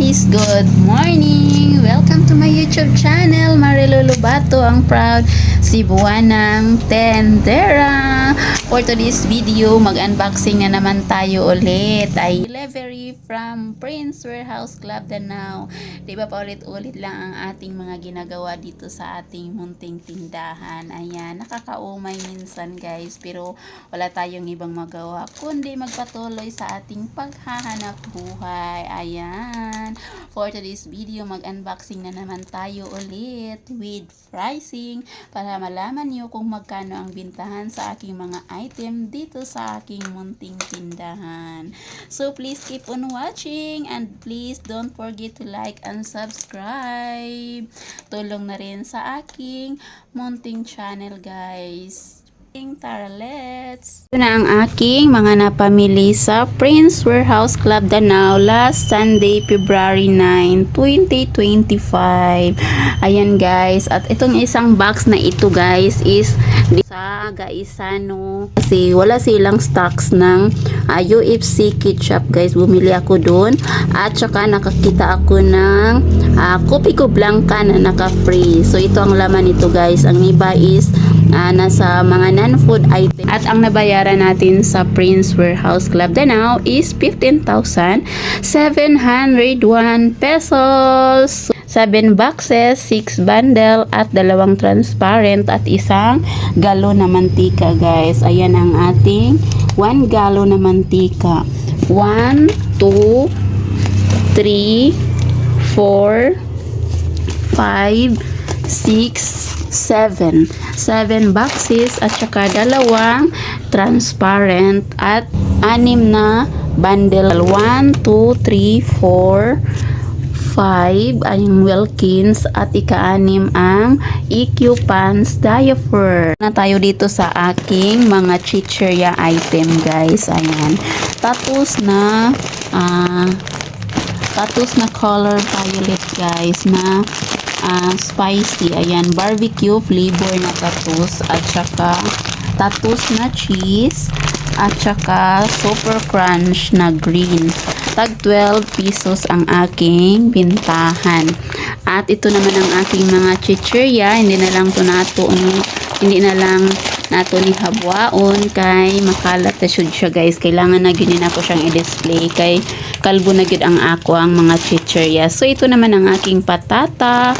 guys! Good morning! Welcome to my YouTube channel, Marilu Lobato, ang proud Cebuanang Tendera. For today's video, mag-unboxing na naman tayo ulit. Ay delivery from Prince Warehouse Club Danao. Diba pa ulit-ulit lang ang ating mga ginagawa dito sa ating munting tindahan. Ayan, nakakaumay minsan guys, pero wala tayong ibang magawa kundi magpatuloy sa ating paghahanap buhay. Ayan, for today's video, mag-unboxing na naman tayo ulit with pricing para malaman nyo kung magkano ang bintahan sa aking mga item dito sa aking munting tindahan. So please keep on watching and please don't forget to like and subscribe. Tulong na rin sa aking munting channel guys. Tara, let's! Ito na ang aking mga napamili sa Prince Warehouse Club Danao last Sunday, February 9, 2025. Ayan guys, at itong isang box na ito guys is sa Gaisano kasi wala silang stocks ng UFC ketchup guys. Bumili ako doon at saka nakakita ako ng Kopiko Blanca na naka-free. So ito ang laman nito guys. Ang iba is nasa mga non-food item. At ang nabayaran natin sa Prince Warehouse Club Danao is 15,701 pesos. 7 boxes, 6 bundle at 2 transparent at isang galon na mantika guys. Ayan ang ating 1 galon na mantika. 1, 2, 3, 4, 5, 6, 7 boxes at saka 2 transparent at 6 na bundle. 1, 2, 3, 4, 5 ang Wilkins at ika-6 ang EQ Pants Diaper. Na tayo dito sa aking mga chicheria item guys. Ayan, tatus na color violet guys na spicy. Ayan, barbecue flavor na tatus at saka tatus na cheese at saka super crunch na green. Tag 12 pesos ang aking bintahan. At ito naman ang aking mga chicheria. Hindi na lang nato ni habwaon kay makalat na siya guys. Kailangan na ginin ako siyang i-display kay kalbo na gid ang ako ang mga chicheria. So ito naman ang aking patata,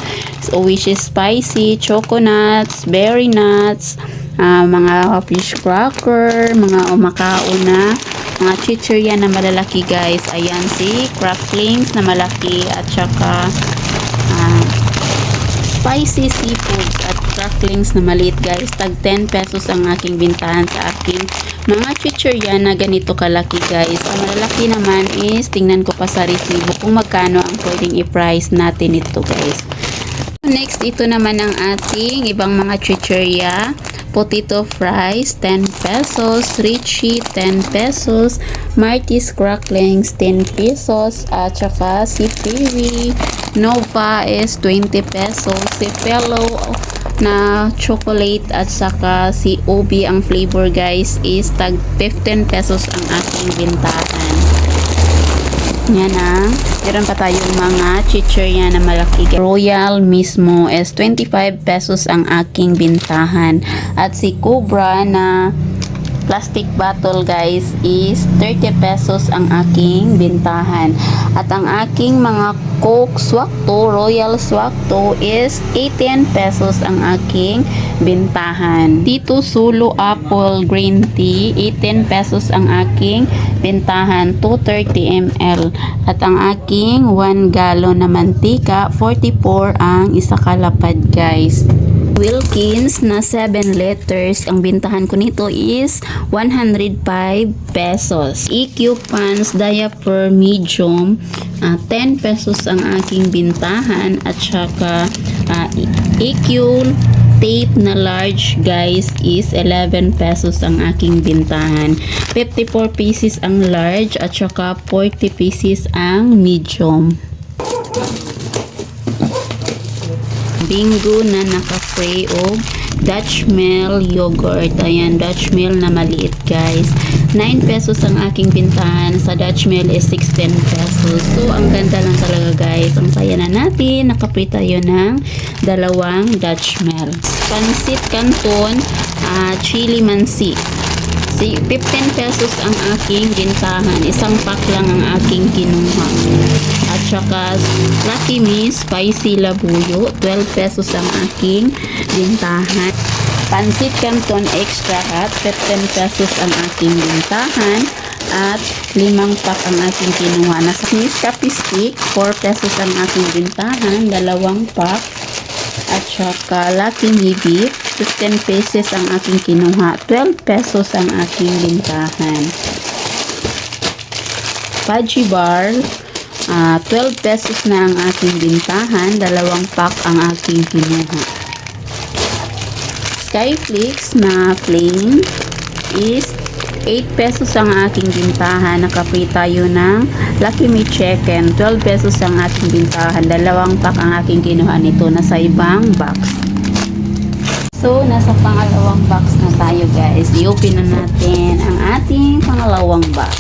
which is spicy, choco nuts, berry nuts, mga fish cracker, mga umakao na mga chicheria na malalaki guys. Ayan, si cracklings na malaki at saka spicy seafood at cracklings na maliit guys. Tag 10 pesos ang aking bintahan sa aking mga chicheria na ganito kalaki guys. Ang malalaki naman is tingnan ko pa sa resibo kung magkano ang pwedeng i-price natin ito guys. Next, ito naman ang ating ibang mga chicheria. Potato fries, 10 pesos. Richie, 10 pesos. Marty's cracklings, 10 pesos. At saka si Peewee Nova is 20 pesos. Si Fellow na chocolate at saka si Obi ang flavor guys is tag 15 pesos ang aking bintahan. Yan na. Meron pa tayong mga chicheria na malaki. Royal mismo is 25 pesos ang aking bintahan. At si Cobra na plastic bottle guys is 30 pesos ang aking bintahan. At ang aking mga Coke Swakto, Royal Swakto is 18 pesos ang aking bintahan. Tito Solo Apple Green Tea, 18 pesos ang aking bintahan, 230 ml. At ang aking 1 galon na mantika, 44 ang isa kalapad guys. Wilkins na 7 liters, ang bintahan ko nito is 105 pesos. EQ Pants Diaper Medium, 10 pesos ang aking bintahan at saka EQ tape na large guys is 11 pesos ang aking bintahan. 54 pieces ang large at saka 40 pieces ang medium. Bingo na naka-spray o Dutch Mill yogurt. Ayan, Dutch Mill na maliit guys. 9 pesos ang aking bintahan. Sa Dutch Mill is 16 pesos. So, ang ganda lang talaga guys. Ang saya na natin. Nakapit tayo ng dalawang Dutch Mill. Pansit Canton, chili mansi. 15 pesos ang aking bintahan. Isang pack lang ang aking kinuha. At saka Lucky Me Spicy Labuyo. 12 pesos ang aking bintahan. Pansit Canton Extra Hot. 15 pesos ang aking bintahan. At 5 pack ang aking kinuha. Nasa Nescafe Stick. 4 pesos ang aking bintahan. 2 pack. At saka Lucky Me Beef. 15 pesos ang aking kinuha. 12 pesos ang aking bintahan. Fudgy Bar. 12 pesos na ang aking bintahan. 2 pack ang aking kinuha. Skyflakes na plain is 8 pesos ang aking bintahan. Nakapay tayo ng Lucky Me Chicken. 12 pesos ang aking bintahan. 2 pack ang aking kinuha nito. Nasa ibang box. So, nasa pangalawang box na tayo guys. I-open na natin ang ating pangalawang box.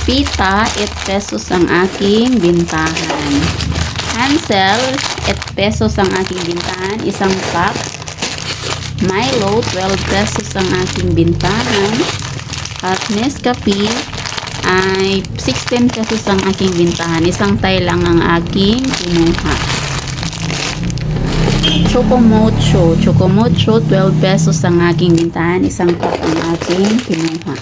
Pita, 8 pesos ang aking bintahan. Hansel, 8 pesos ang aking bintahan. Isang pack. Milo, 12 pesos ang aking bintahan. At Nescafe ay 16 pesos ang aking bintahan. Isang tay lang ang aking kinuha. Chocomocho, 12 pesos ang aking bintahan. Isang pack ang aking kinuha.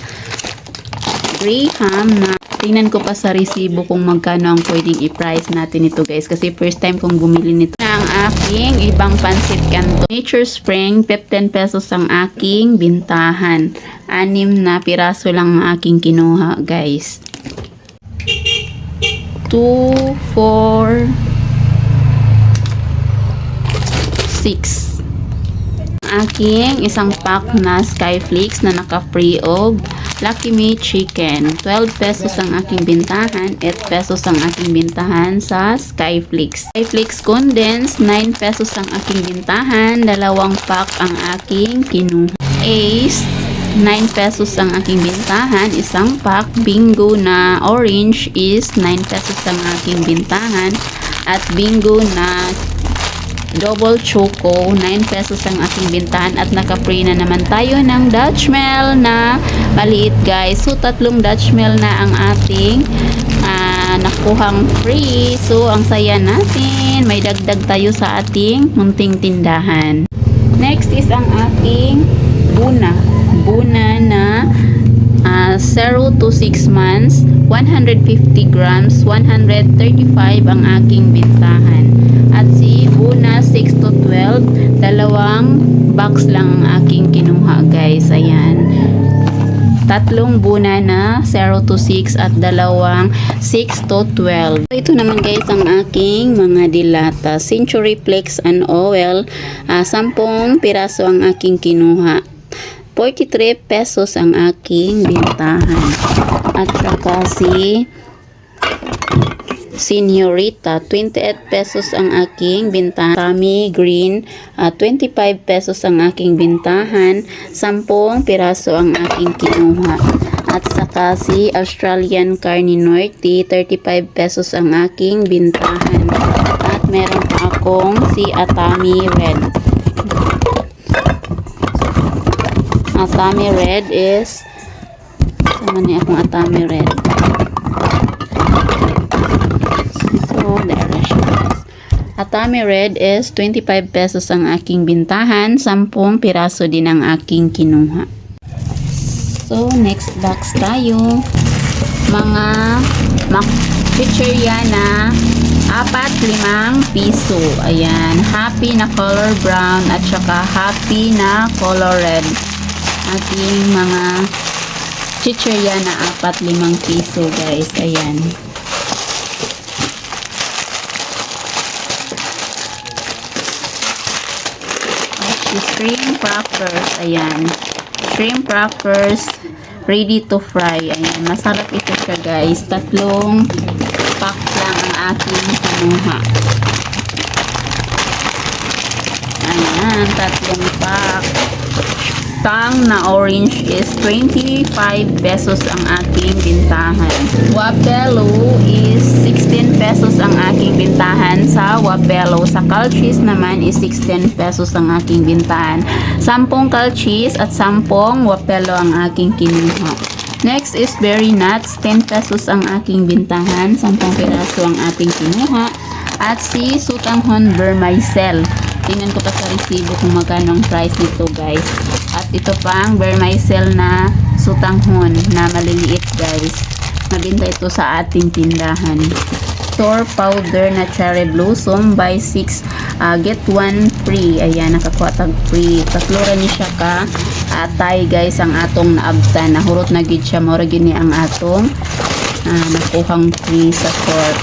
Graham na tingnan ko pa sa resibo kung magkano ang pwedeng i-price natin ito guys. Kasi first time kong bumili nito. Ang aking ibang Pansit Canton. Nature Spring, 15 pesos ang aking bintahan. 6 na piraso lang ang aking kinuha guys. 2, 4, 6. Aking isang pack na Skyflakes na naka-free og Lucky Me Chicken. 12 pesos ang aking bintahan. 8 pesos ang aking bintahan sa Skyflakes. Skyflakes Condensed, 9 pesos ang aking bintahan. 2 pack ang aking kinuha. Ace, 9 pesos ang aking bintahan. Isang pack. Bingo na orange is 9 pesos ang aking bintahan. At bingo na double choco, 9 pesos ang aking bintahan. At naka-free na naman tayo ng Dutch Mill na maliit guys. So, 3 Dutch Mill na ang ating nakuhang free. So, ang saya natin. May dagdag tayo sa ating munting tindahan. Next is ang aking Buna. Buna na 0 to 6 months, 150 grams, 135 ang aking bintahan. At si Buna 6 to 12, 2 box lang ang aking kinuha guys. Ayan. 3 Buna na 0 to 6 at 2 6 to 12. Ito naman guys ang aking mga dilata. Century Flex and Oil, 10 piraso ang aking kinuha. 43 pesos ang aking bintahan. At saka si Señorita, 28 pesos ang aking bintahan. Tammy Green, 25 pesos ang aking bintahan. 10 piraso ang aking kinuha. At saka si Australian Carne Norte, 35 pesos ang aking bintahan. At meron pa akong si Atami Red. Atami Red is sama niya akong Atami Red. So, there siya guys. Atami Red is 25 pesos ang aking bintahan. 10 piraso din ang aking kinuha. So, next box tayo. Mga picture na 4-5 piso. Ayan. Happy na color brown at saka happy na color red. Ating mga chichirya na 4-5 piso guys. Ayan. At shrimp crackers. Ayan. Shrimp crackers ready to fry. Ayan. Masarap ito siya guys. 3 pack lang ang aking kinuha. Ayan. 3 pack. tang na orange is 25 pesos ang aking bintahan. Wapelo is 16 pesos ang aking bintahan sa Wapelo. Sa Calchis naman is 16 pesos ang aking bintahan. 10 Calchis at 10 Wapelo ang aking kinuha. Next is berry nuts. 10 pesos ang aking bintahan. 10 piraso ang ating kinuha. At si Sutanghon Vermicell. Tingnan ko pa sa resibo kung magkano ang price nito, guys. At ito pang Vermicell na Sutanghon na maliliit, guys. Mabenta ito sa ating tindahan. Store powder na cherry blossom buy 6 get 1 free. Ayan, nakakuha tag free. Tatlura ni siya ka atay, guys, ang atong naabtan. Nahurot na gid siya, mura gini ang atong nakuhang free sa store.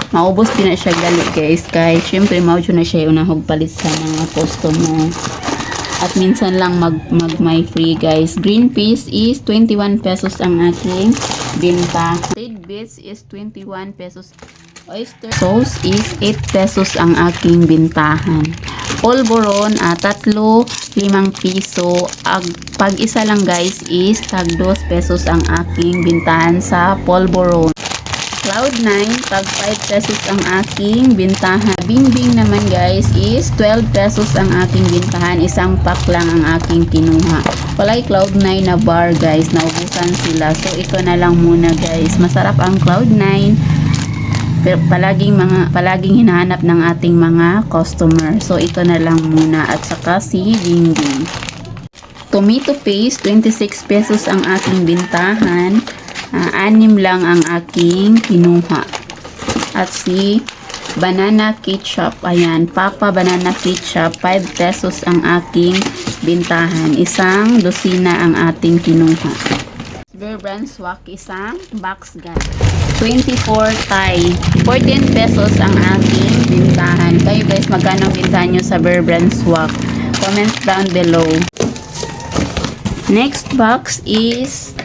Maubos din na siya gali, guys, kay syempre maujo na siya unahog palit sa mga customer. At minsan lang may free, guys. Green peas is 21 pesos ang aking binta. Red beets is 21 pesos. Oyster sauce is 8 pesos ang aking bintahan. Polvoron, 3, 5 piso. Pag isa lang, guys, is tag 2 pesos ang aking bintahan sa polvoron. Cloud9, tag 5 pesos ang aking bintahan. Bingbing naman, guys, is 12 pesos ang aking bintahan. Isang pack lang ang aking kinuha. Walay Cloud9 na bar, guys. Naubusan sila. So, ito na lang muna, guys. Masarap ang Cloud9. Pero palaging hinahanap ng ating mga customer. So, ito na lang muna. At saka si Bingbing. Tomato paste, 26 pesos ang aking bintahan. 6 lang ang aking kinuha. At si banana ketchup, ayan, Papa banana ketchup, 5 pesos ang aking bintahan. Isang dosina ang ating kinuha. Bear Brand Swak, isang box, guys. 24 Thai, 14 pesos ang aking bintahan. Kayo, guys, magkano bintahan nyo sa Bear Brand Swak? Comment down below. Next box is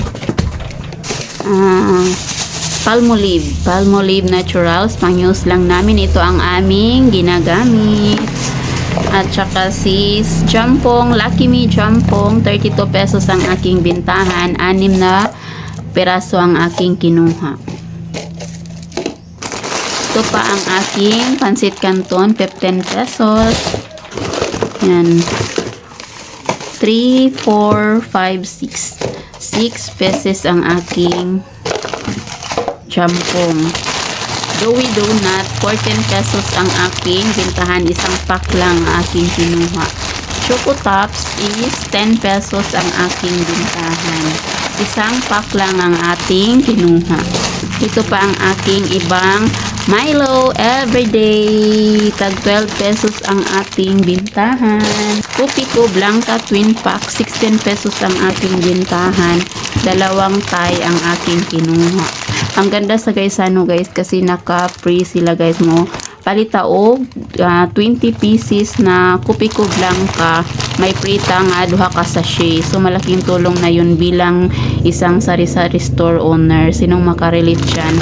Palmolive Naturals. Pang-use lang namin. Ito ang aming ginagamit. At saka si Jampong, Lucky Me Jampong, 32 pesos ang aking bintahan. 6 na peraso ang aking kinuha. Ito pa ang aking Pansit Canton, 15 pesos. Yan. 3, 4, 5, 6. 6 pesos ang aking jampong. Doughy Donut, 14 pesos ang aking bintahan. Isang pack lang ang aking kinuha. Choco Tops is 10 pesos ang aking bintahan. Isang pack lang ang ating kinuha. Ito pa ang aking ibang Milo Everyday. Tag 12 pesos ang ating bintahan. Kupiko Blanca Twin Pack, 16 pesos ang aking bintahan. 2 Thai ang aking kinuha. Ang ganda sa Gaisano, guys, kasi naka-free sila, guys, mo. Palita og 20 pieces na Kupiko Blanca. May prita nga duha ka sachet. So malaking tulong na yun bilang isang sari-sari store owner. Sinong makarelate dyan?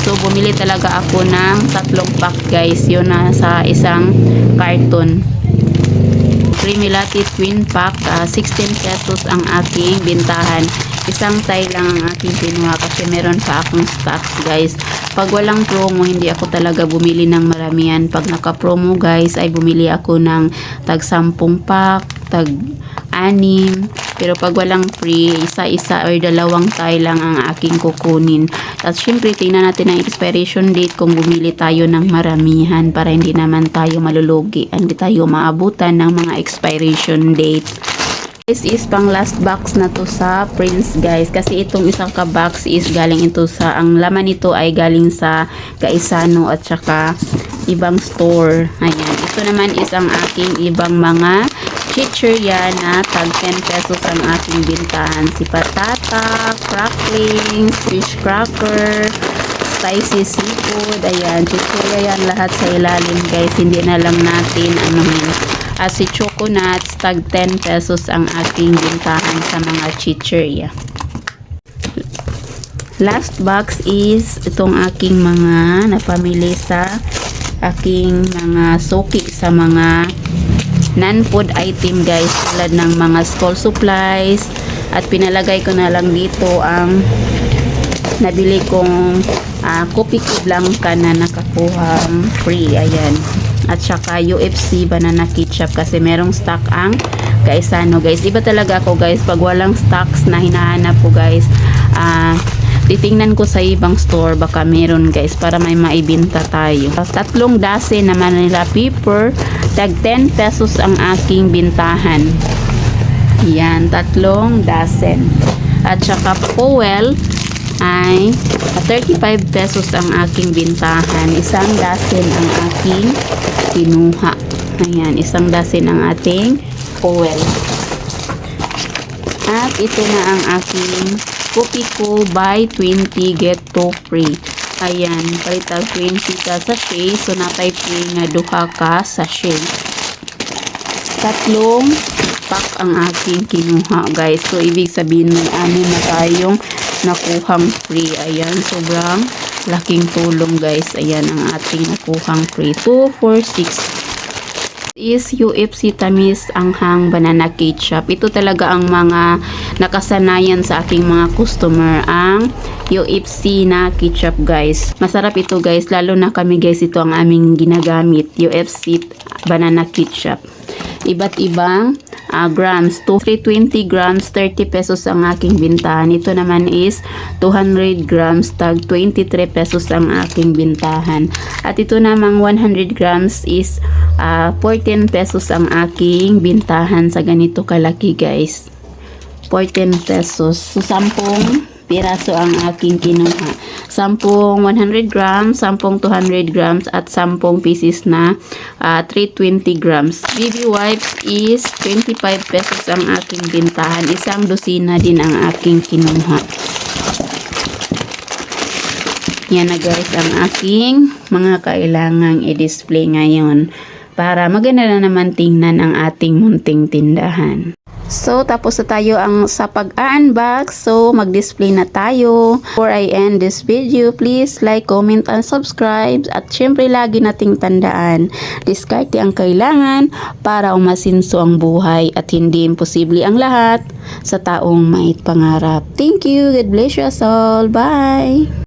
So bumili talaga ako ng 3 pack, guys. Yun na sa isang carton. Creamy Latte Twin Pack, 16 pesos ang aking bintahan. Isang Thai lang ang aking kinuha kasi meron pa akong stocks, guys. Pag walang promo, hindi ako talaga bumili ng maramihan. Pag naka-promo, guys, ay bumili ako ng tag 10 pack, tag 6. Pero pag walang free, isa-isa or 2 Thai lang ang aking kukunin. At syempre, tingnan natin ang expiration date kung bumili tayo ng maramihan para hindi naman tayo malulugi. Hindi tayo maabutan ng mga expiration date. This is pang last box na to sa Prince, guys, kasi itong isang ka-box is galing ito sa, ang laman nito ay galing sa Gaisano at saka ibang store. Ayan, ito naman is ang aking ibang mga chichirya na tag 10 pesos ang aking bintahan. Si patata, cracklings, fish cracker, spicy seafood, ayan, chichirya yan lahat sa ilalim, guys, hindi na lang natin anuhin. At si Choco Nuts, tag 10 pesos ang aking bintahan sa mga chichirya. Last box is itong aking mga napamili sa aking mga suki sa mga non-food item guys, tulad ng mga school supplies, at pinalagay ko na lang dito ang nabili kong kopi ko blanca na nakakuhang free, ayan, at saka UFC banana ketchup kasi merong stock ang Gaisano guys. Iba talaga ako guys pag walang stocks na hinahanap ko guys. Titingnan ko sa ibang store, baka meron guys, para may maibenta tayo. 3 dozen na Manila pepper, tag 10 pesos ang aking bintahan. Yan, 3 dozen. At saka Powell ay 35 pesos ang aking bintahan. 1 dozen ang aking kinuha. Ayan, 1 dozen ang ating Powell. At ito na ang aking Kopi ko buy 20 get 2 free. Ayan, palitan 20 ka sachet, so natay free nga duha ka sachet. 3 pack ang aking kinuha guys. So ibig sabihin may 6 na tayong nakuhang free. Ayan, sobrang laking tulong guys. Ayan ang ating nakuhang free. 2, 4, 6 is UFC Tamis Anghang Banana Ketchup. Ito talaga ang mga nakasanayan sa aking mga customer, ang UFC na ketchup guys. Masarap ito guys, lalo na kami guys, ito ang aming ginagamit, UFC Banana Ketchup. Iba't ibang grams, 320 grams, 30 pesos ang aking bintahan. Ito naman is 200 grams, tag 23 pesos ang aking bintahan. At ito namang 100 grams is 14 pesos ang aking bintahan sa ganito kalaki guys. 14 pesos. So 10 piraso ang aking kinuha. 10 100 grams, 10 200 grams, at 10 pieces na 320 grams. Baby wipes is 25 pesos ang aking bintahan. 1 dosina din ang aking kinuha. Yan na guys ang aking mga kailangang i-display ngayon para maganda na naman tingnan ang ating munting tindahan. So, tapos na tayo sa pag-unbox. So, mag-display na tayo. Before I end this video, please like, comment, and subscribe. At syempre, lagi nating tandaan, diskarte ang kailangan para umasinso ang buhay at hindi imposible ang lahat sa taong may pangarap. Thank you. God bless you us all. Bye!